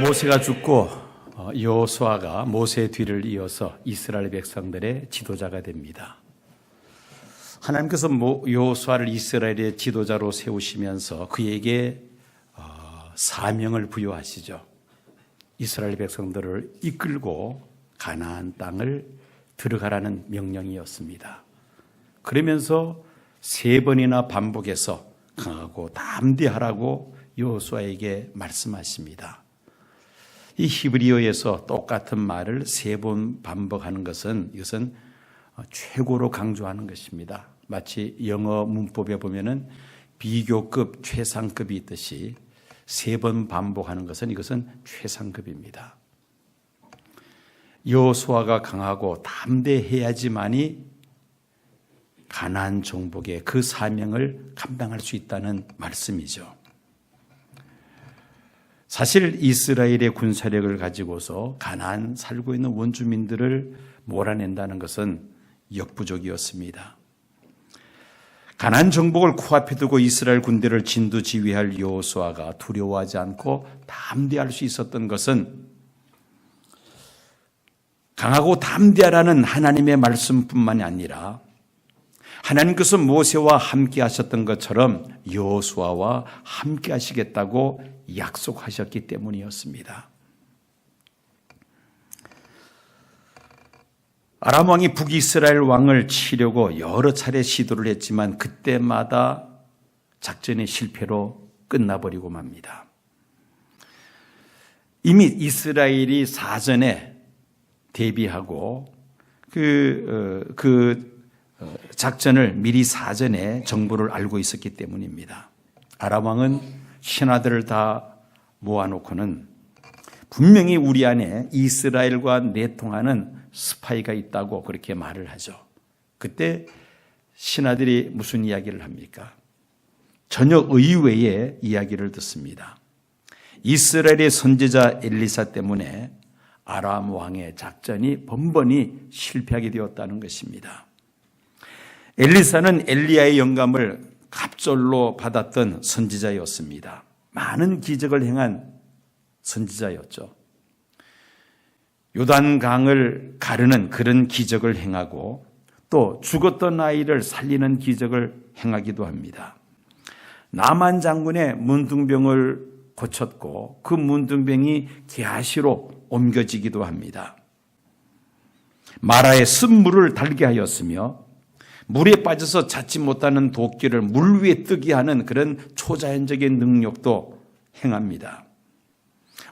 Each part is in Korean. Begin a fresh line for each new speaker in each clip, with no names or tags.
모세가 죽고 여호수아가 모세의 뒤를 이어서 이스라엘 백성들의 지도자가 됩니다. 하나님께서 여호수아를 이스라엘의 지도자로 세우시면서 그에게 사명을 부여하시죠. 이스라엘 백성들을 이끌고 가나안 땅을 들어가라는 명령이었습니다. 그러면서 3번이나 반복해서 강하고 담대하라고 여호수아에게 말씀하십니다. 이 히브리어에서 똑같은 말을 3번 반복하는 것은 이것은 최고로 강조하는 것입니다. 마치 영어 문법에 보면은 비교급, 최상급이 있듯이 3번 반복하는 것은 이것은 최상급입니다. 여호수아가 강하고 담대해야지만이 가나안 정복의 그 사명을 감당할 수 있다는 말씀이죠. 사실 이스라엘의 군사력을 가지고서 가나안 살고 있는 원주민들을 몰아낸다는 것은 역부족이었습니다. 가나안 정복을 코앞에 두고 이스라엘 군대를 진두지휘할 여호수아가 두려워하지 않고 담대할 수 있었던 것은 강하고 담대하라는 하나님의 말씀뿐만이 아니라 하나님께서 모세와 함께 하셨던 것처럼 여호수아와 함께 하시겠다고 약속하셨기 때문이었습니다. 아람 왕이 북이스라엘 왕을 치려고 여러 차례 시도를 했지만 그때마다 작전의 실패로 끝나버리고 맙니다. 이미 이스라엘이 사전에 대비하고 작전을 미리 사전에 정보를 알고 있었기 때문입니다. 아람 왕은 신하들을 다 모아놓고는 분명히 우리 안에 이스라엘과 내통하는 스파이가 있다고 그렇게 말을 하죠. 그때 신하들이 무슨 이야기를 합니까? 전혀 의외의 이야기를 듣습니다. 이스라엘의 선지자 엘리사 때문에 아람 왕의 작전이 번번이 실패하게 되었다는 것입니다. 엘리사는 엘리야의 영감을 갑절로 받았던 선지자였습니다. 많은 기적을 행한 선지자였죠. 요단강을 가르는 그런 기적을 행하고 또 죽었던 아이를 살리는 기적을 행하기도 합니다. 나만 장군의 문둥병을 고쳤고 그 문둥병이 게하시로 옮겨지기도 합니다. 마라에 쓴물을 달게 하였으며 물에 빠져서 찾지 못하는 도끼를 물 위에 뜨게 하는 그런 초자연적인 능력도 행합니다.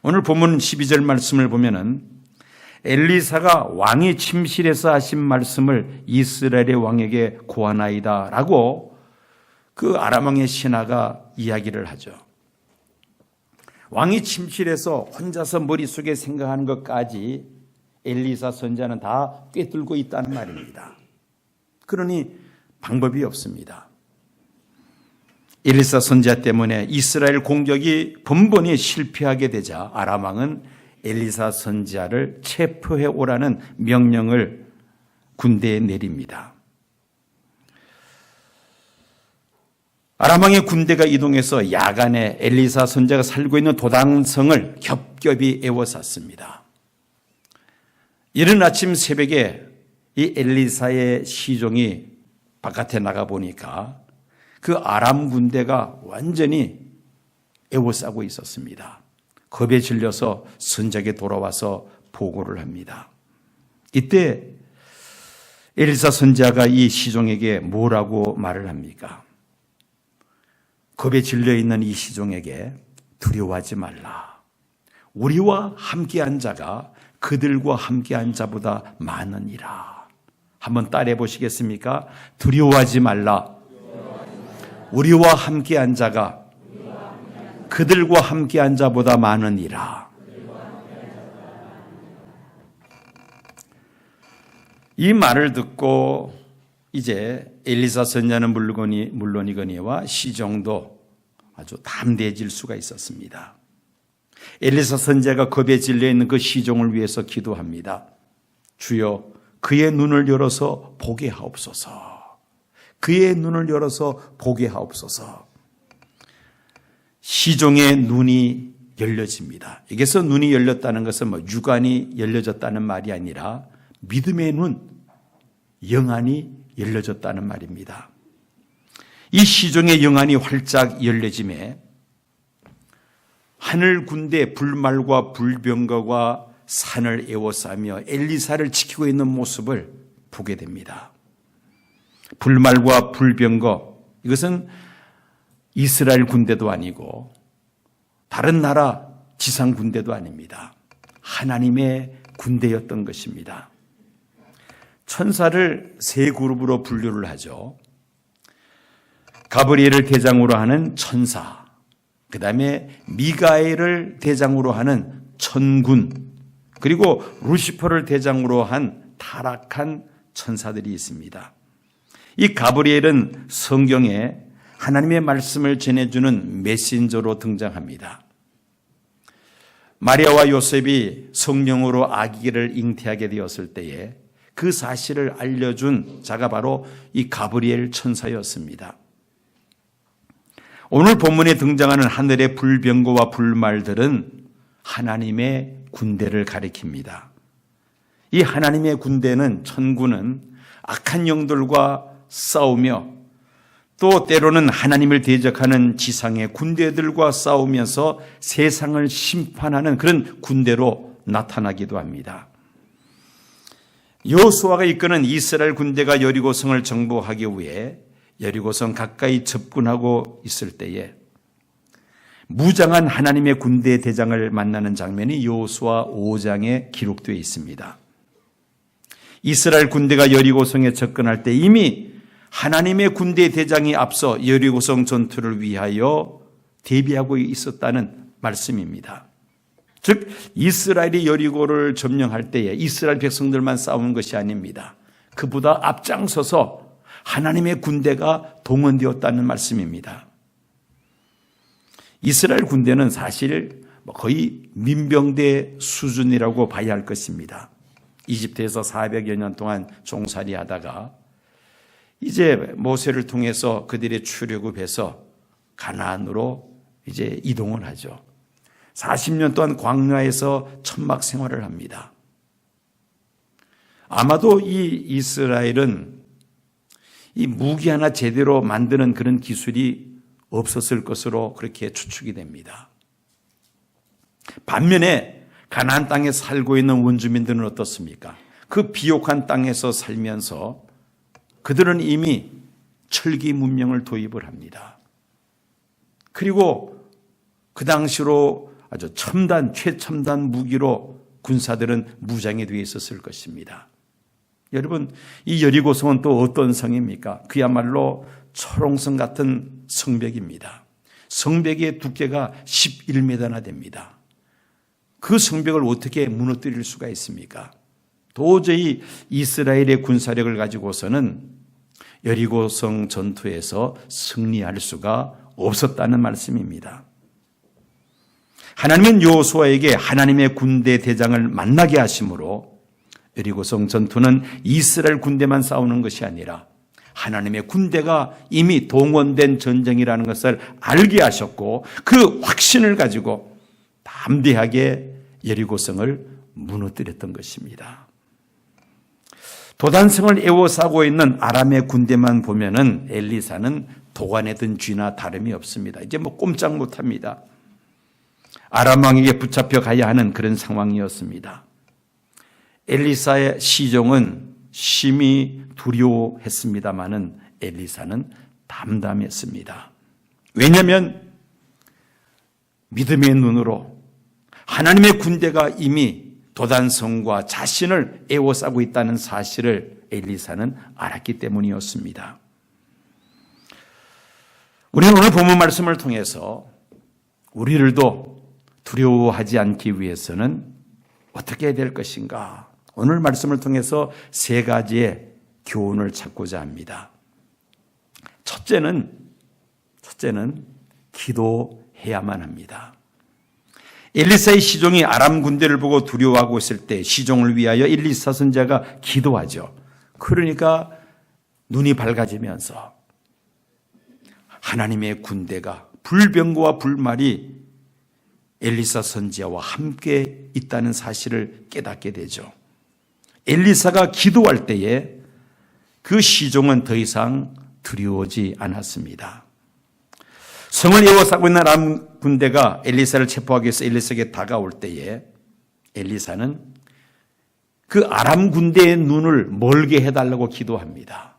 오늘 본문 12절 말씀을 보면은 엘리사가 왕의 침실에서 하신 말씀을 이스라엘의 왕에게 고하나이다 라고 그 아람 왕의 신하가 이야기를 하죠. 왕이 침실에서 혼자서 머릿속에 생각하는 것까지 엘리사 선지자는 다 꿰뚫고 있다는 말입니다. 그러니 방법이 없습니다. 엘리사 선지자 때문에 이스라엘 공격이 번번이 실패하게 되자 아람 왕은 엘리사 선지자를 체포해 오라는 명령을 군대에 내립니다. 아람 왕의 군대가 이동해서 야간에 엘리사 선지자가 살고 있는 도당성을 겹겹이 에워쌌습니다. 이른 아침 새벽에 이 엘리사의 시종이 바깥에 나가 보니까 그 아람 군대가 완전히 에워싸고 있었습니다. 겁에 질려서 선지자에게 돌아와서 보고를 합니다. 이때 엘리사 선지자가 이 시종에게 뭐라고 말을 합니까? 겁에 질려 있는 이 시종에게 두려워하지 말라. 우리와 함께한 자가 그들과 함께한 자보다 많으니라. 한번 따라해 보시겠습니까? 두려워하지 말라. 우리와 함께한 자가 그들과 함께한 자보다 많으니라. 이 말을 듣고 이제 엘리사 선지자는 물론이거니와 시종도 아주 담대해질 수가 있었습니다. 엘리사 선지자가 겁에 질려 있는 그 시종을 위해서 기도합니다. 주여 그의 눈을 열어서 보게 하옵소서. 그의 눈을 열어서 보게 하옵소서. 시종의 눈이 열려집니다. 여기서 눈이 열렸다는 것은 육안이 열려졌다는 말이 아니라 믿음의 눈, 영안이 열려졌다는 말입니다. 이 시종의 영안이 활짝 열려짐에 하늘 군대 불말과 불병거가 산을 에워싸며 엘리사를 지키고 있는 모습을 보게 됩니다. 불말과 불병거, 이것은 이스라엘 군대도 아니고 다른 나라 지상 군대도 아닙니다. 하나님의 군대였던 것입니다. 천사를 세 그룹으로 분류를 하죠. 가브리엘을 대장으로 하는 천사, 그 다음에 미가엘을 대장으로 하는 천군, 그리고 루시퍼를 대장으로 한 타락한 천사들이 있습니다. 이 가브리엘은 성경에 하나님의 말씀을 전해주는 메신저로 등장합니다. 마리아와 요셉이 성령으로 아기를 잉태하게 되었을 때에 그 사실을 알려준 자가 바로 이 가브리엘 천사였습니다. 오늘 본문에 등장하는 하늘의 불병거와 불말들은 하나님의 군대를 가리킵니다. 이 하나님의 군대는, 천군은 악한 영들과 싸우며 또 때로는 하나님을 대적하는 지상의 군대들과 싸우면서 세상을 심판하는 그런 군대로 나타나기도 합니다. 여호수아가 이끄는 이스라엘 군대가 여리고성을 정복하기 위해 여리고성 가까이 접근하고 있을 때에 무장한 하나님의 군대 대장을 만나는 장면이 여호수아 5장에 기록되어 있습니다. 이스라엘 군대가 여리고성에 접근할 때 이미 하나님의 군대 대장이 앞서 여리고성 전투를 위하여 대비하고 있었다는 말씀입니다. 즉 이스라엘이 여리고를 점령할 때에 이스라엘 백성들만 싸우는 것이 아닙니다. 그보다 앞장서서 하나님의 군대가 동원되었다는 말씀입니다. 이스라엘 군대는 사실 거의 민병대 수준이라고 봐야 할 것입니다. 이집트에서 400여 년 동안 종살이 하다가 이제 모세를 통해서 그들의 출애굽해서 가나안으로 이제 이동을 하죠. 40년 동안 광야에서 천막 생활을 합니다. 아마도 이 이스라엘은 이 무기 하나 제대로 만드는 그런 기술이 없었을 것으로 그렇게 추측이 됩니다. 반면에 가나안 땅에 살고 있는 원주민들은 어떻습니까? 그 비옥한 땅에서 살면서 그들은 이미 철기 문명을 도입을 합니다. 그리고 그 당시로 아주 첨단, 최첨단 무기로 군사들은 무장이 되어 있었을 것입니다. 여러분, 이 여리고성은 또 어떤 성입니까? 그야말로 초롱성 같은 성벽입니다. 성벽의 두께가 11m나 됩니다. 그 성벽을 어떻게 무너뜨릴 수가 있습니까? 도저히 이스라엘의 군사력을 가지고서는 여리고성 전투에서 승리할 수가 없었다는 말씀입니다. 하나님은 여호수아에게 하나님의 군대 대장을 만나게 하심으로 여리고성 전투는 이스라엘 군대만 싸우는 것이 아니라 하나님의 군대가 이미 동원된 전쟁이라는 것을 알게 하셨고 그 확신을 가지고 담대하게 여리고성을 무너뜨렸던 것입니다. 도단성을 에워싸고 있는 아람의 군대만 보면은 엘리사는 도관에 든 쥐나 다름이 없습니다. 이제 꼼짝 못합니다. 아람 왕에게 붙잡혀 가야 하는 그런 상황이었습니다. 엘리사의 시종은 심히 두려워했습니다마는 엘리사는 담담했습니다. 왜냐하면 믿음의 눈으로 하나님의 군대가 이미 도단성과 자신을 에워싸고 있다는 사실을 엘리사는 알았기 때문이었습니다. 우리는 오늘 본문 말씀을 통해서 우리들도 두려워하지 않기 위해서는 어떻게 해야 될 것인가? 오늘 말씀을 통해서 세 가지의 교훈을 찾고자 합니다. 첫째는 기도해야만 합니다. 엘리사의 시종이 아람 군대를 보고 두려워하고 있을 때 시종을 위하여 엘리사 선지자가 기도하죠. 그러니까 눈이 밝아지면서 하나님의 군대가 불병거와 불말이 엘리사 선지자와 함께 있다는 사실을 깨닫게 되죠. 엘리사가 기도할 때에 그 시종은 더 이상 두려워지 않았습니다. 성을 에워싸고 있는 아람 군대가 엘리사를 체포하기 위해서 엘리사에게 다가올 때에 엘리사는 그 아람 군대의 눈을 멀게 해달라고 기도합니다.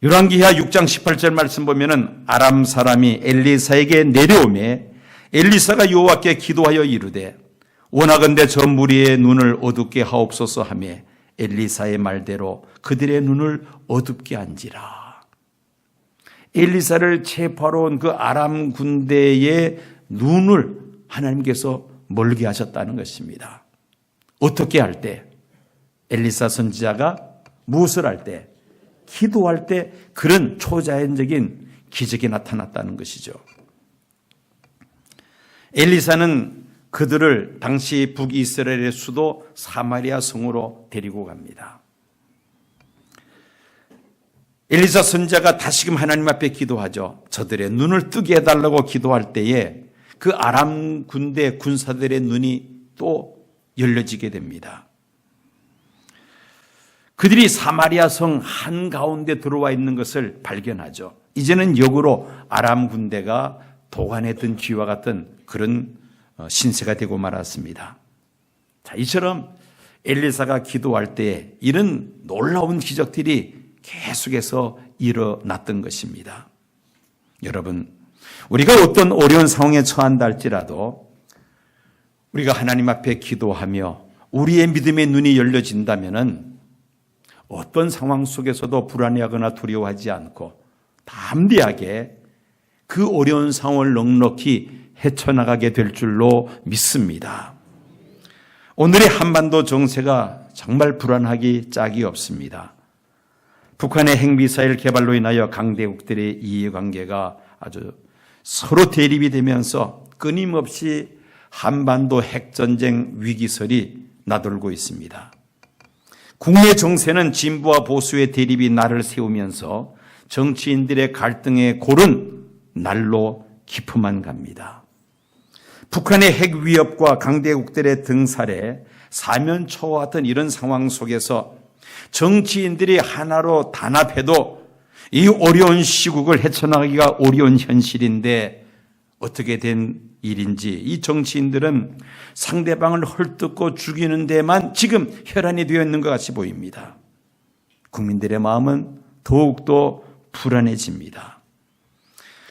열왕기하 6장 18절 말씀 보면은 아람 사람이 엘리사에게 내려오매 엘리사가 여호와께 기도하여 이르되 원하건대 저 무리의 눈을 어둡게 하옵소서 하며 엘리사의 말대로 그들의 눈을 어둡게 한지라. 엘리사를 체포하러 온 그 아람 군대의 눈을 하나님께서 멀게 하셨다는 것입니다. 어떻게 할 때? 엘리사 선지자가 무엇을 할 때? 기도할 때 그런 초자연적인 기적이 나타났다는 것이죠. 엘리사는 그들을 당시 북이스라엘의 수도 사마리아 성으로 데리고 갑니다. 엘리사 선지자가 다시금 하나님 앞에 기도하죠. 저들의 눈을 뜨게 해달라고 기도할 때에 그 아람 군대 군사들의 눈이 또 열려지게 됩니다. 그들이 사마리아 성 한가운데 들어와 있는 것을 발견하죠. 이제는 역으로 아람 군대가 도관에 든 쥐와 같은 그런 신세가 되고 말았습니다. 자, 이처럼 엘리사가 기도할 때 이런 놀라운 기적들이 계속해서 일어났던 것입니다. 여러분, 우리가 어떤 어려운 상황에 처한다 할지라도 우리가 하나님 앞에 기도하며 우리의 믿음의 눈이 열려진다면은 어떤 상황 속에서도 불안해하거나 두려워하지 않고 담대하게 그 어려운 상황을 넉넉히 헤쳐나가게 될 줄로 믿습니다. 오늘의 한반도 정세가 정말 불안하기 짝이 없습니다. 북한의 핵미사일 개발로 인하여 강대국들의 이해관계가 아주 서로 대립이 되면서 끊임없이 한반도 핵전쟁 위기설이 나돌고 있습니다. 국내 정세는 진보와 보수의 대립이 날을 세우면서 정치인들의 갈등의 골은 날로 깊어만 갑니다. 북한의 핵 위협과 강대국들의 등살에 사면초와 같은 이런 상황 속에서 정치인들이 하나로 단합해도 이 어려운 시국을 헤쳐나가기가 어려운 현실인데 어떻게 된 일인지 이 정치인들은 상대방을 헐뜯고 죽이는 데만 지금 혈안이 되어 있는 것 같이 보입니다. 국민들의 마음은 더욱더 불안해집니다.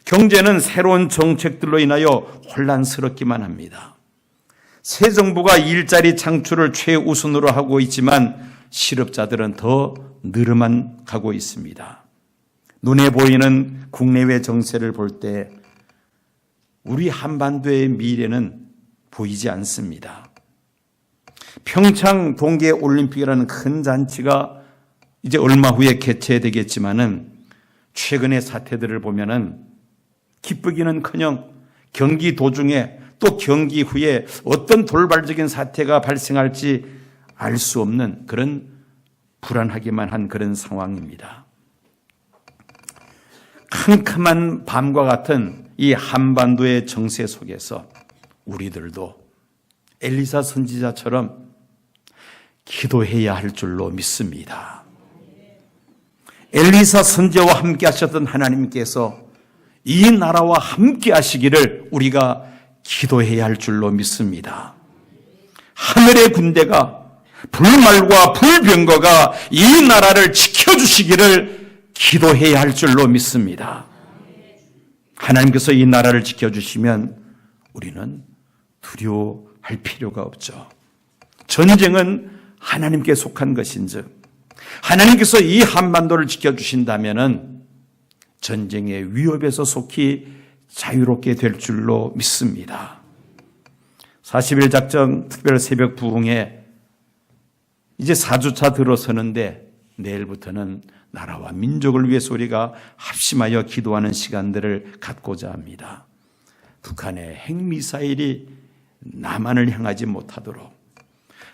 경제는 새로운 정책들로 인하여 혼란스럽기만 합니다. 새 정부가 일자리 창출을 최우선으로 하고 있지만 실업자들은 더 늘어만 가고 있습니다. 눈에 보이는 국내외 정세를 볼 때 우리 한반도의 미래는 보이지 않습니다. 평창 동계올림픽이라는 큰 잔치가 이제 얼마 후에 개최되겠지만은 최근의 사태들을 보면은 기쁘기는커녕 경기 도중에 또 경기 후에 어떤 돌발적인 사태가 발생할지 알 수 없는 그런 불안하기만 한 그런 상황입니다. 캄캄한 밤과 같은 이 한반도의 정세 속에서 우리들도 엘리사 선지자처럼 기도해야 할 줄로 믿습니다. 엘리사 선지자와 함께 하셨던 하나님께서 이 나라와 함께 하시기를 우리가 기도해야 할 줄로 믿습니다. 하늘의 군대가 불말과 불병거가 이 나라를 지켜주시기를 기도해야 할 줄로 믿습니다. 하나님께서 이 나라를 지켜주시면 우리는 두려워할 필요가 없죠. 전쟁은 하나님께 속한 것인즉 하나님께서 이 한반도를 지켜주신다면 전쟁의 위협에서 속히 자유롭게 될 줄로 믿습니다. 40일 작전 특별 새벽 부흥에 이제 4주차 들어서는데 내일부터는 나라와 민족을 위해서 우리가 합심하여 기도하는 시간들을 갖고자 합니다. 북한의 핵미사일이 남한을 향하지 못하도록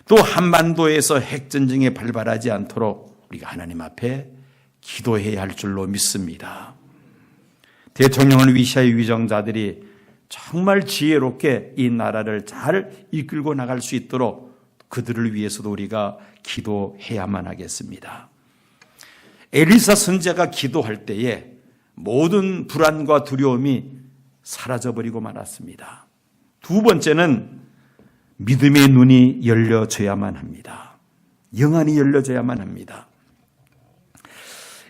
또 한반도에서 핵전쟁이 발발하지 않도록 우리가 하나님 앞에 기도해야 할 줄로 믿습니다. 대통령을 위시할 위정자들이 정말 지혜롭게 이 나라를 잘 이끌고 나갈 수 있도록 그들을 위해서도 우리가 기도해야만 하겠습니다. 엘리사 선지자가 기도할 때에 모든 불안과 두려움이 사라져버리고 말았습니다. 두 번째는 믿음의 눈이 열려져야만 합니다. 영안이 열려져야만 합니다.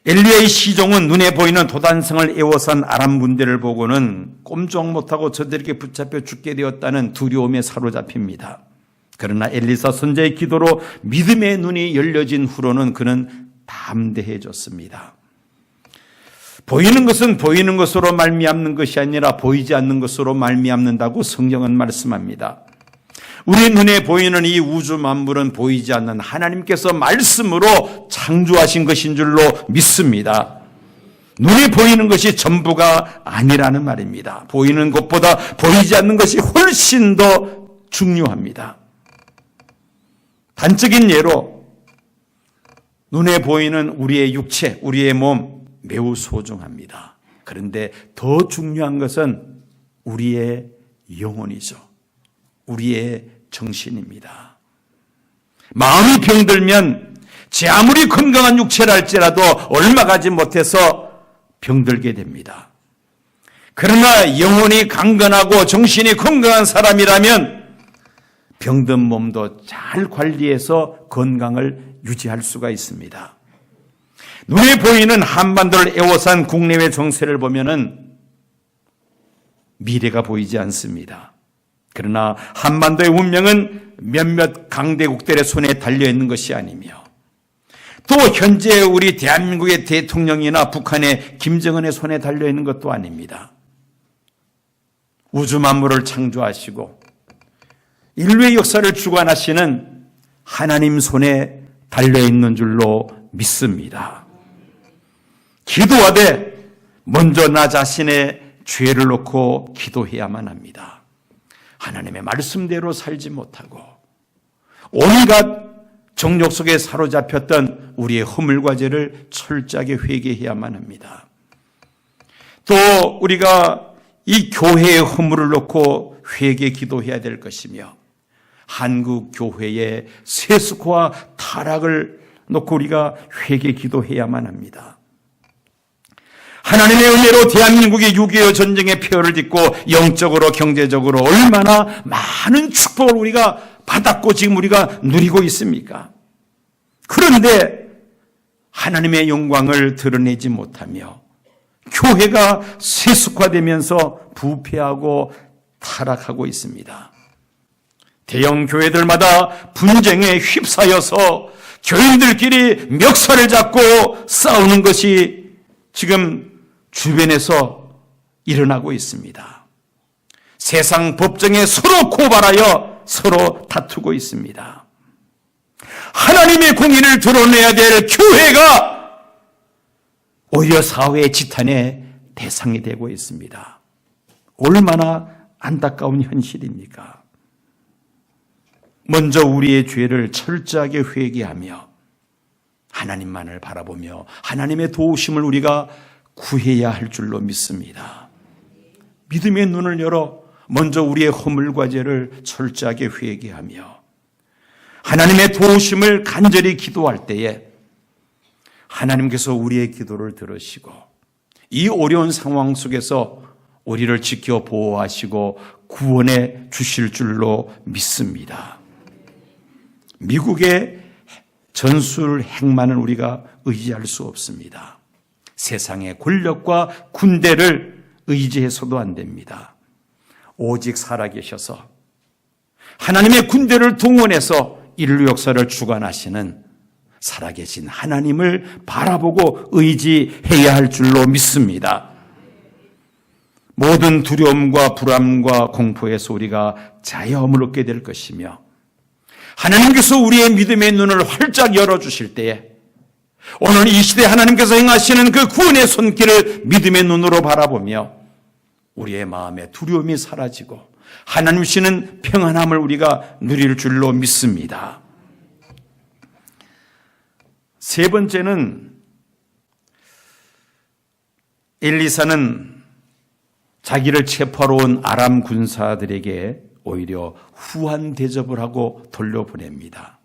엘리야의 시종은 눈에 보이는 도단성을 에워싼 아람 군대를 보고는 꼼짝 못하고 저들에게 붙잡혀 죽게 되었다는 두려움에 사로잡힙니다. 그러나 엘리사 선지자의 기도로 믿음의 눈이 열려진 후로는 그는 담대해졌습니다. 보이는 것은 보이는 것으로 말미암는 것이 아니라 보이지 않는 것으로 말미암는다고 성경은 말씀합니다. 우리 눈에 보이는 이 우주 만물은 보이지 않는 하나님께서 말씀으로 창조하신 것인 줄로 믿습니다. 눈에 보이는 것이 전부가 아니라는 말입니다. 보이는 것보다 보이지 않는 것이 훨씬 더 중요합니다. 단적인 예로 눈에 보이는 우리의 육체, 우리의 몸 매우 소중합니다. 그런데 더 중요한 것은 우리의 영혼이죠. 우리의 정신입니다. 마음이 병들면 제 아무리 건강한 육체를 할지라도 얼마 가지 못해서 병들게 됩니다. 그러나 영혼이 강건하고 정신이 건강한 사람이라면 병든 몸도 잘 관리해서 건강을 유지할 수가 있습니다. 눈에 보이는 한반도를 에워싼 국내외 정세를 보면은 미래가 보이지 않습니다. 그러나 한반도의 운명은 몇몇 강대국들의 손에 달려있는 것이 아니며 또 현재 우리 대한민국의 대통령이나 북한의 김정은의 손에 달려있는 것도 아닙니다. 우주 만물을 창조하시고 인류의 역사를 주관하시는 하나님 손에 달려있는 줄로 믿습니다. 기도하되 먼저 나 자신의 죄를 놓고 기도해야만 합니다. 하나님의 말씀대로 살지 못하고 온갖 정욕 속에 사로잡혔던 우리의 허물과 죄를 철저하게 회개해야만 합니다. 또 우리가 이 교회의 허물을 놓고 회개 기도해야 될 것이며 한국 교회의 세습과 타락을 놓고 우리가 회개 기도해야만 합니다. 하나님의 은혜로 대한민국이 6.25 전쟁의 폐허를 딛고 영적으로 경제적으로 얼마나 많은 축복을 우리가 받았고 지금 우리가 누리고 있습니까? 그런데 하나님의 영광을 드러내지 못하며 교회가 세속화되면서 부패하고 타락하고 있습니다. 대형 교회들마다 분쟁에 휩싸여서 교인들끼리 멱살을 잡고 싸우는 것이 지금 주변에서 일어나고 있습니다. 세상 법정에 서로 고발하여 서로 다투고 있습니다. 하나님의 공의를 드러내야 될 교회가 오히려 사회의 지탄의 대상이 되고 있습니다. 얼마나 안타까운 현실입니까? 먼저 우리의 죄를 철저하게 회개하며 하나님만을 바라보며 하나님의 도우심을 우리가 구해야 할 줄로 믿습니다. 믿음의 눈을 열어 먼저 우리의 허물과 죄를 철저하게 회개하며 하나님의 도우심을 간절히 기도할 때에 하나님께서 우리의 기도를 들으시고 이 어려운 상황 속에서 우리를 지켜 보호하시고 구원해 주실 줄로 믿습니다. 미국의 전술 핵만은 우리가 의지할 수 없습니다. 세상의 권력과 군대를 의지해서도 안 됩니다. 오직 살아계셔서 하나님의 군대를 동원해서 인류 역사를 주관하시는 살아계신 하나님을 바라보고 의지해야 할 줄로 믿습니다. 모든 두려움과 불안과 공포에서 우리가 자유함을 얻게 될 것이며 하나님께서 우리의 믿음의 눈을 활짝 열어주실 때에 오늘 이 시대에 하나님께서 행하시는 그 구원의 손길을 믿음의 눈으로 바라보며 우리의 마음에 두려움이 사라지고 하나님 주시는 평안함을 우리가 누릴 줄로 믿습니다. 세 번째는 엘리사는 자기를 체포하러 온 아람 군사들에게 오히려 후한 대접을 하고 돌려보냅니다.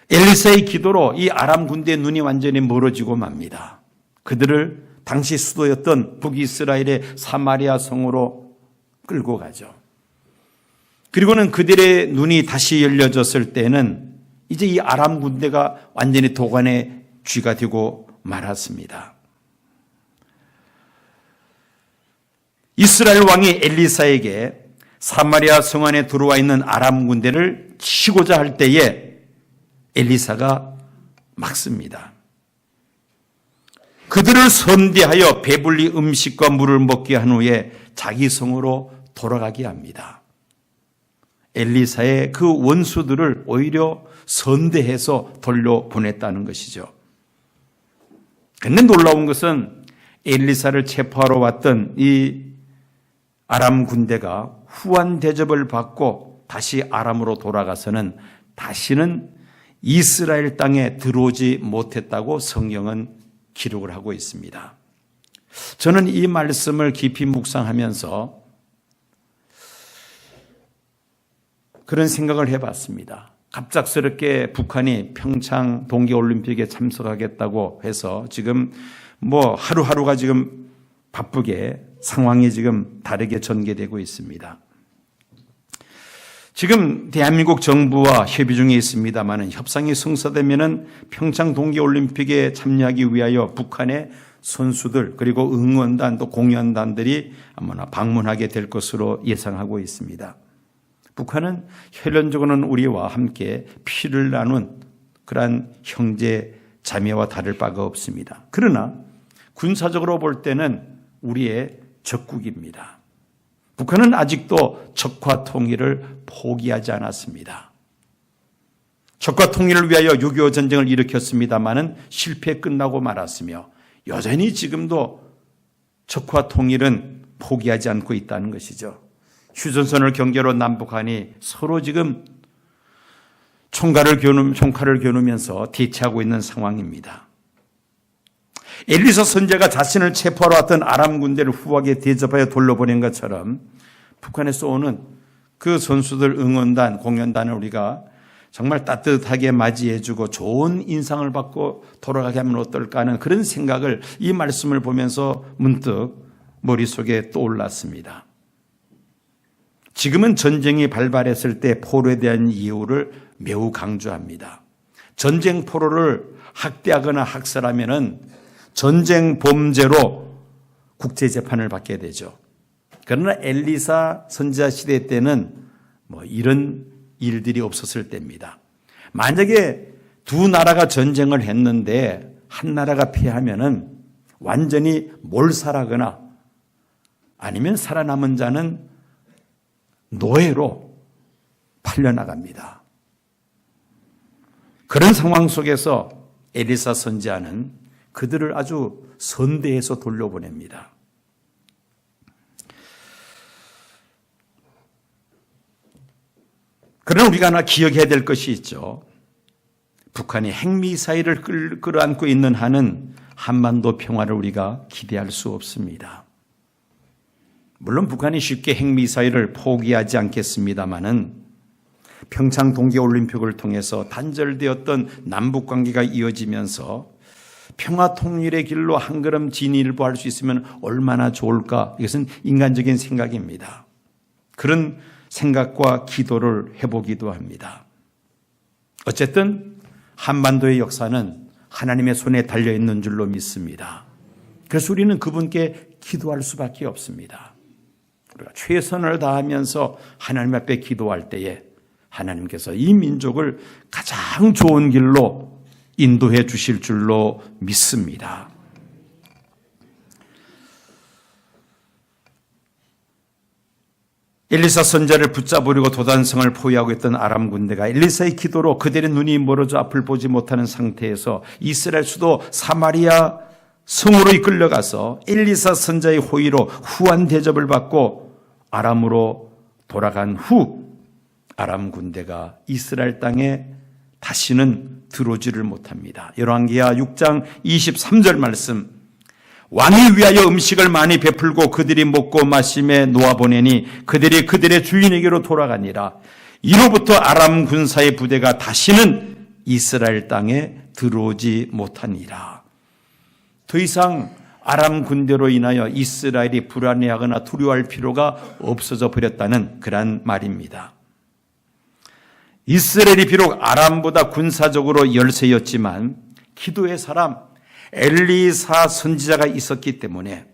엘리사의 기도로 이 아람 군대의 눈이 완전히 멀어지고 맙니다. 그들을 당시 수도였던 북이스라엘의 사마리아 성으로 끌고 가죠. 그리고는 그들의 눈이 다시 열려졌을 때는 이제 이 아람 군대가 완전히 도관의 쥐가 되고 말았습니다. 이스라엘 왕이 엘리사에게 사마리아 성 안에 들어와 있는 아람 군대를 치고자 할 때에 엘리사가 막습니다. 그들을 선대하여 배불리 음식과 물을 먹게 한 후에 자기 성으로 돌아가게 합니다. 엘리사의 그 원수들을 오히려 선대해서 돌려보냈다는 것이죠. 그런데 놀라운 것은 엘리사를 체포하러 왔던 이 아람 군대가 후한 대접을 받고 다시 아람으로 돌아가서는 다시는 이스라엘 땅에 들어오지 못했다고 성경은 기록을 하고 있습니다. 저는 이 말씀을 깊이 묵상하면서 그런 생각을 해봤습니다. 갑작스럽게 북한이 평창 동계올림픽에 참석하겠다고 해서 지금 하루하루가 지금 바쁘게 상황이 지금 다르게 전개되고 있습니다. 지금 대한민국 정부와 협의 중에 있습니다만 협상이 성사되면은 평창 동계올림픽에 참여하기 위하여 북한의 선수들 그리고 응원단 또 공연단들이 아마나 방문하게 될 것으로 예상하고 있습니다. 북한은 혈연적으로는 우리와 함께 피를 나눈 그러한 형제 자매와 다를 바가 없습니다. 그러나 군사적으로 볼 때는 우리의 적국입니다. 북한은 아직도 적화 통일을 포기하지 않았습니다. 적화 통일을 위하여 6.25 전쟁을 일으켰습니다마는 실패 끝나고 말았으며 여전히 지금도 적화 통일은 포기하지 않고 있다는 것이죠. 휴전선을 경계로 남북한이 서로 지금 총칼을 겨누면서 대치하고 있는 상황입니다. 엘리사 선지자가 자신을 체포하러 왔던 아람 군대를 후하게 대접하여 돌려보낸 것처럼 북한에서 오는 그 선수들 응원단, 공연단을 우리가 정말 따뜻하게 맞이해주고 좋은 인상을 받고 돌아가게 하면 어떨까 하는 그런 생각을 이 말씀을 보면서 문득 머릿속에 떠올랐습니다. 지금은 전쟁이 발발했을 때 포로에 대한 이유를 매우 강조합니다. 전쟁 포로를 학대하거나 학살하면은 전쟁 범죄로 국제재판을 받게 되죠. 그러나 엘리사 선지자 시대 때는 이런 일들이 없었을 때입니다. 만약에 두 나라가 전쟁을 했는데 한 나라가 패하면은 완전히 몰살하거나 아니면 살아남은 자는 노예로 팔려나갑니다. 그런 상황 속에서 엘리사 선지자는 그들을 아주 선대해서 돌려보냅니다. 그러나 우리가 하나 기억해야 될 것이 있죠. 북한이 핵미사일을 끌어안고 있는 한은 한반도 평화를 우리가 기대할 수 없습니다. 물론 북한이 쉽게 핵미사일을 포기하지 않겠습니다마는 평창 동계올림픽을 통해서 단절되었던 남북관계가 이어지면서 평화 통일의 길로 한 걸음 진일보할 수 있으면 얼마나 좋을까? 이것은 인간적인 생각입니다. 그런 생각과 기도를 해보기도 합니다. 어쨌든 한반도의 역사는 하나님의 손에 달려있는 줄로 믿습니다. 그래서 우리는 그분께 기도할 수밖에 없습니다. 우리가 최선을 다하면서 하나님 앞에 기도할 때에 하나님께서 이 민족을 가장 좋은 길로 인도해 주실 줄로 믿습니다. 엘리사 선지자를 붙잡으려고 도단성을 포위하고 있던 아람 군대가 엘리사의 기도로 그들의 눈이 멀어져 앞을 보지 못하는 상태에서 이스라엘 수도 사마리아 성으로 이끌려가서 엘리사 선지자의 호의로 후한 대접을 받고 아람으로 돌아간 후 아람 군대가 이스라엘 땅에 다시는 들어오지를 못합니다. 열왕기하 6장 23절 말씀, 왕이 위하여 음식을 많이 베풀고 그들이 먹고 마심에 놓아보내니 그들이 그들의 주인에게로 돌아가니라. 이로부터 아람 군사의 부대가 다시는 이스라엘 땅에 들어오지 못하니라. 더 이상 아람 군대로 인하여 이스라엘이 불안해하거나 두려워할 필요가 없어져 버렸다는 그런 말입니다. 이스라엘이 비록 아람보다 군사적으로 열세였지만 기도의 사람 엘리사 선지자가 있었기 때문에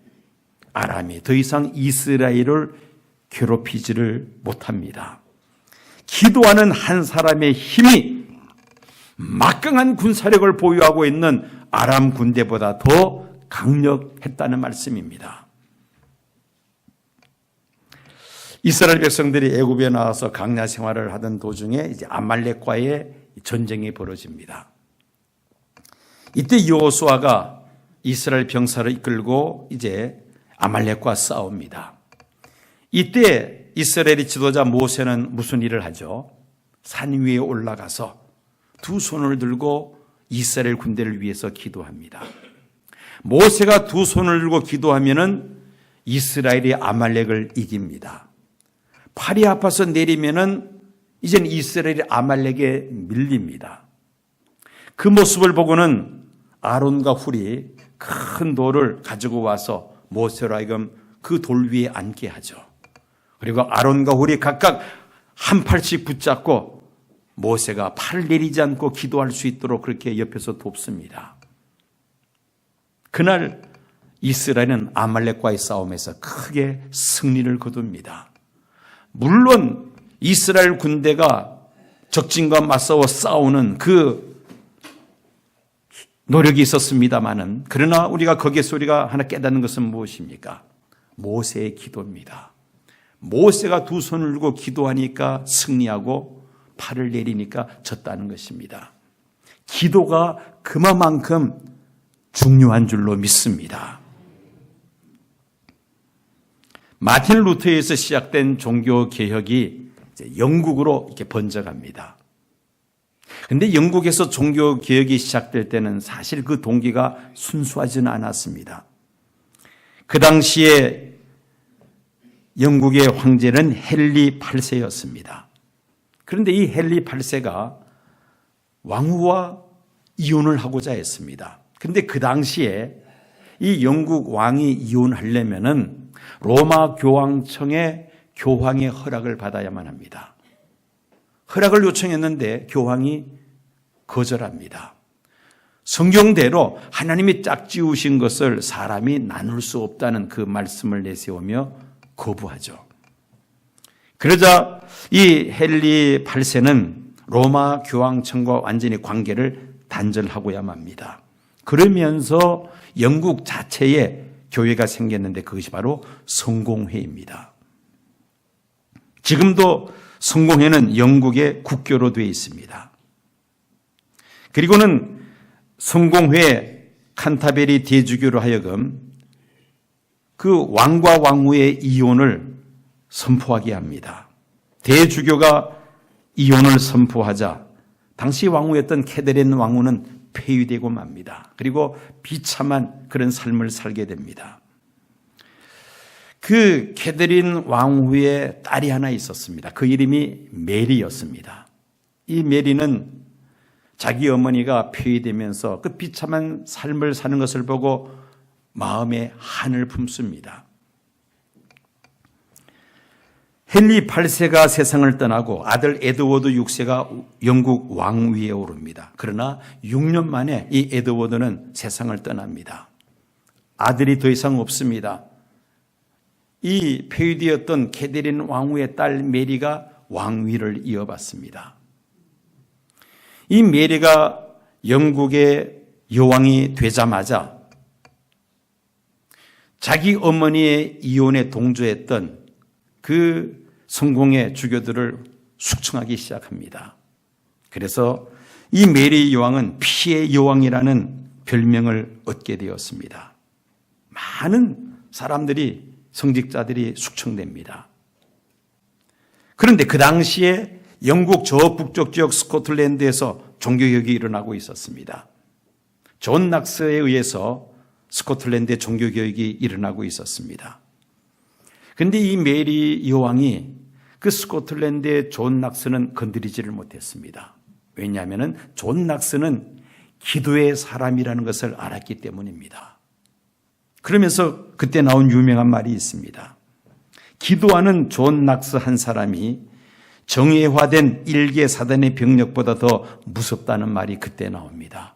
아람이 더 이상 이스라엘을 괴롭히지를 못합니다. 기도하는 한 사람의 힘이 막강한 군사력을 보유하고 있는 아람 군대보다 더 강력했다는 말씀입니다. 이스라엘 백성들이 애굽에 나와서 광야 생활을 하던 도중에 이제 아말렉과의 전쟁이 벌어집니다. 이때 여호수아가 이스라엘 병사를 이끌고 이제 아말렉과 싸웁니다. 이때 이스라엘의 지도자 모세는 무슨 일을 하죠? 산 위에 올라가서 두 손을 들고 이스라엘 군대를 위해서 기도합니다. 모세가 두 손을 들고 기도하면은 이스라엘이 아말렉을 이깁니다. 팔이 아파서 내리면은 이젠 이스라엘이 아말렉에 밀립니다. 그 모습을 보고는 아론과 훌이 큰 돌을 가지고 와서 모세로 하여금 그 돌 위에 앉게 하죠. 그리고 아론과 훌이 각각 한 팔씩 붙잡고 모세가 팔을 내리지 않고 기도할 수 있도록 그렇게 옆에서 돕습니다. 그날 이스라엘은 아말렉과의 싸움에서 크게 승리를 거둡니다. 물론 이스라엘 군대가 적진과 맞서워 싸우는 그 노력이 있었습니다마는 그러나 우리가 거기에서 우리가 하나 깨닫는 것은 무엇입니까? 모세의 기도입니다. 모세가 두 손을 들고 기도하니까 승리하고 팔을 내리니까 졌다는 것입니다. 기도가 그만큼 중요한 줄로 믿습니다. 마틴 루터에서 시작된 종교 개혁이 영국으로 이렇게 번져갑니다. 그런데 영국에서 종교 개혁이 시작될 때는 사실 그 동기가 순수하지는 않았습니다. 그 당시에 영국의 황제는 헨리 8세였습니다. 그런데 이 헨리 8세가 왕후와 이혼을 하고자 했습니다. 그런데 그 당시에 이 영국 왕이 이혼하려면은 로마 교황청의 교황의 허락을 받아야만 합니다. 허락을 요청했는데 교황이 거절합니다. 성경대로 하나님이 짝지으신 것을 사람이 나눌 수 없다는 그 말씀을 내세우며 거부하죠. 그러자 이 헨리 8세는 로마 교황청과 완전히 관계를 단절하고야만 합니다. 그러면서 영국 자체에 교회가 생겼는데 그것이 바로 성공회입니다. 지금도 성공회는 영국의 국교로 되어 있습니다. 그리고는 성공회 칸타베리 대주교로 하여금 그 왕과 왕후의 이혼을 선포하게 합니다. 대주교가 이혼을 선포하자 당시 왕후였던 캐데린 왕후는 폐위되고 맙니다. 그리고 비참한 그런 삶을 살게 됩니다. 그 캐데린 왕후의 딸이 하나 있었습니다. 그 이름이 메리였습니다. 이 메리는 자기 어머니가 폐위되면서 그 비참한 삶을 사는 것을 보고 마음에 한을 품습니다. 헨리 8세가 세상을 떠나고 아들 에드워드 6세가 영국 왕위에 오릅니다. 그러나 6년 만에 이 에드워드는 세상을 떠납니다. 아들이 더 이상 없습니다. 이 폐위되었던 캐데린 왕후의 딸 메리가 왕위를 이어받습니다. 이 메리가 영국의 여왕이 되자마자 자기 어머니의 이혼에 동조했던 그 성공의 주교들을 숙청하기 시작합니다. 그래서 이 메리 여왕은 피의 여왕이라는 별명을 얻게 되었습니다. 많은 사람들이 성직자들이 숙청됩니다. 그런데 그 당시에 영국 저 북쪽 지역 스코틀랜드에서 종교개혁이 일어나고 있었습니다. 존 낙스에 의해서 스코틀랜드의 종교개혁이 일어나고 있었습니다. 그런데 이 메리 여왕이 그 스코틀랜드의 존 낙스는 건드리지를 못했습니다. 왜냐하면 존 낙스는 기도의 사람이라는 것을 알았기 때문입니다. 그러면서 그때 나온 유명한 말이 있습니다. 기도하는 존 낙스 한 사람이 정예화된 일개 사단의 병력보다 더 무섭다는 말이 그때 나옵니다.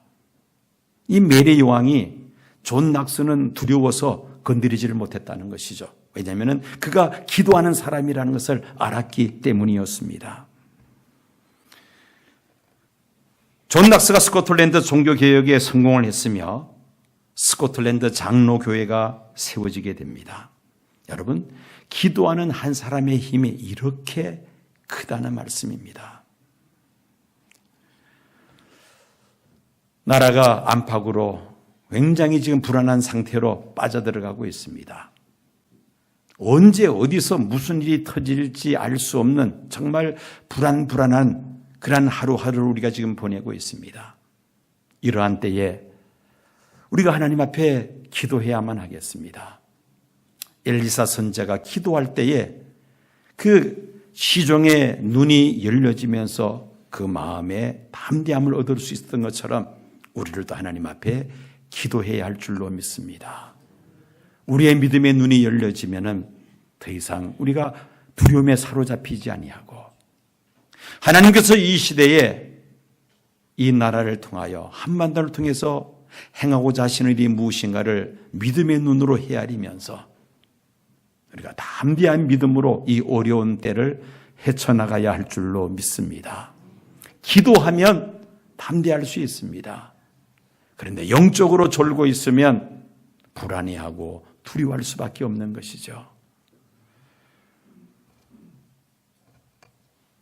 이 메리 여왕이 존 낙스는 두려워서 건드리지를 못했다는 것이죠. 왜냐하면 그가 기도하는 사람이라는 것을 알았기 때문이었습니다. 존 낙스가 스코틀랜드 종교개혁에 성공을 했으며 스코틀랜드 장로교회가 세워지게 됩니다. 여러분, 기도하는 한 사람의 힘이 이렇게 크다는 말씀입니다. 나라가 안팎으로 굉장히 지금 불안한 상태로 빠져들어가고 있습니다. 언제 어디서 무슨 일이 터질지 알 수 없는 정말 불안한 그런 하루하루를 우리가 지금 보내고 있습니다. 이러한 때에 우리가 하나님 앞에 기도해야만 하겠습니다. 엘리사 선지자가 기도할 때에 그 시종의 눈이 열려지면서 그 마음에 담대함을 얻을 수 있었던 것처럼 우리들도 하나님 앞에 기도해야 할 줄로 믿습니다. 우리의 믿음의 눈이 열려지면은 더 이상 우리가 두려움에 사로잡히지 아니하고 하나님께서 이 시대에 이 나라를 통하여 한반도를 통해서 행하고자 하시는 일이 무엇인가를 믿음의 눈으로 헤아리면서 우리가 담대한 믿음으로 이 어려운 때를 헤쳐나가야 할 줄로 믿습니다. 기도하면 담대할 수 있습니다. 그런데 영적으로 졸고 있으면 불안해하고 두려워할 수밖에 없는 것이죠.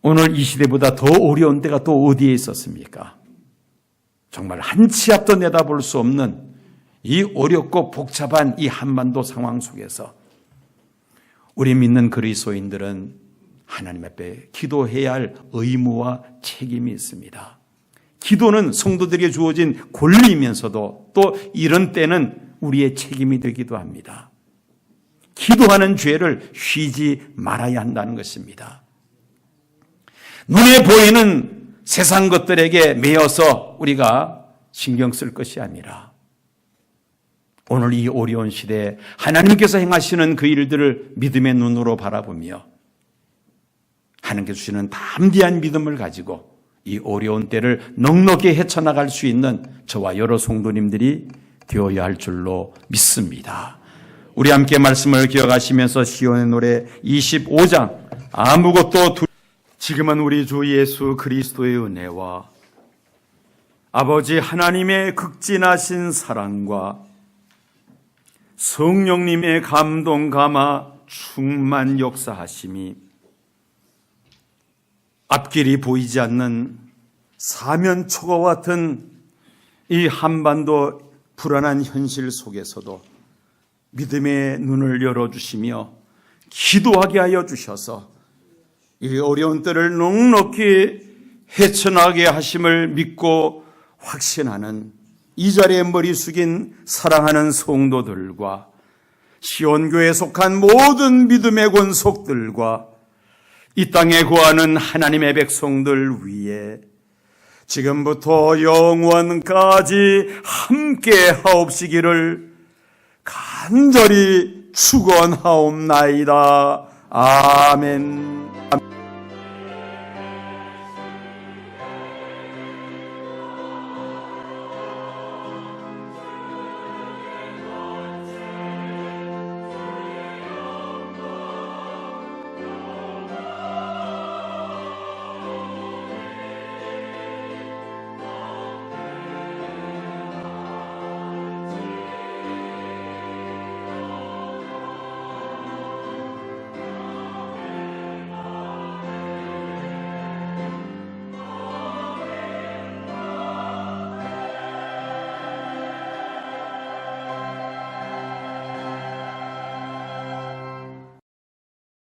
오늘 이 시대보다 더 어려운 때가 또 어디에 있었습니까? 정말 한 치 앞도 내다볼 수 없는 이 어렵고 복잡한 이 한반도 상황 속에서 우리 믿는 그리스도인들은 하나님 앞에 기도해야 할 의무와 책임이 있습니다. 기도는 성도들에게 주어진 권리이면서도 또 이런 때는 우리의 책임이 되기도 합니다. 기도하는 죄를 쉬지 말아야 한다는 것입니다. 눈에 보이는 세상 것들에게 매여서 우리가 신경 쓸 것이 아니라 오늘 이 어려운 시대에 하나님께서 행하시는 그 일들을 믿음의 눈으로 바라보며 하나님께서 주시는 담대한 믿음을 가지고 이 어려운 때를 넉넉히 헤쳐나갈 수 있는 저와 여러 성도님들이 되어야 할 줄로 믿습니다. 우리 함께 말씀을 기억하시면서 시온의 노래 25장 아무것도 지금은 우리 주 예수 그리스도의 은혜와 아버지 하나님의 극진하신 사랑과 성령님의 감동 감화 충만 역사하심이 앞길이 보이지 않는 사면초가 같은 이 한반도 불안한 현실 속에서도 믿음의 눈을 열어주시며 기도하게 하여 주셔서 이 어려운 때를 넉넉히 헤쳐나가게 하심을 믿고 확신하는 이 자리에 머리 숙인 사랑하는 성도들과 시온교회에 속한 모든 믿음의 권속들과 이 땅에 거하는 하나님의 백성들 위에 지금부터 영원까지 함께 하옵시기를 간절히 축원하옵나이다. 아멘.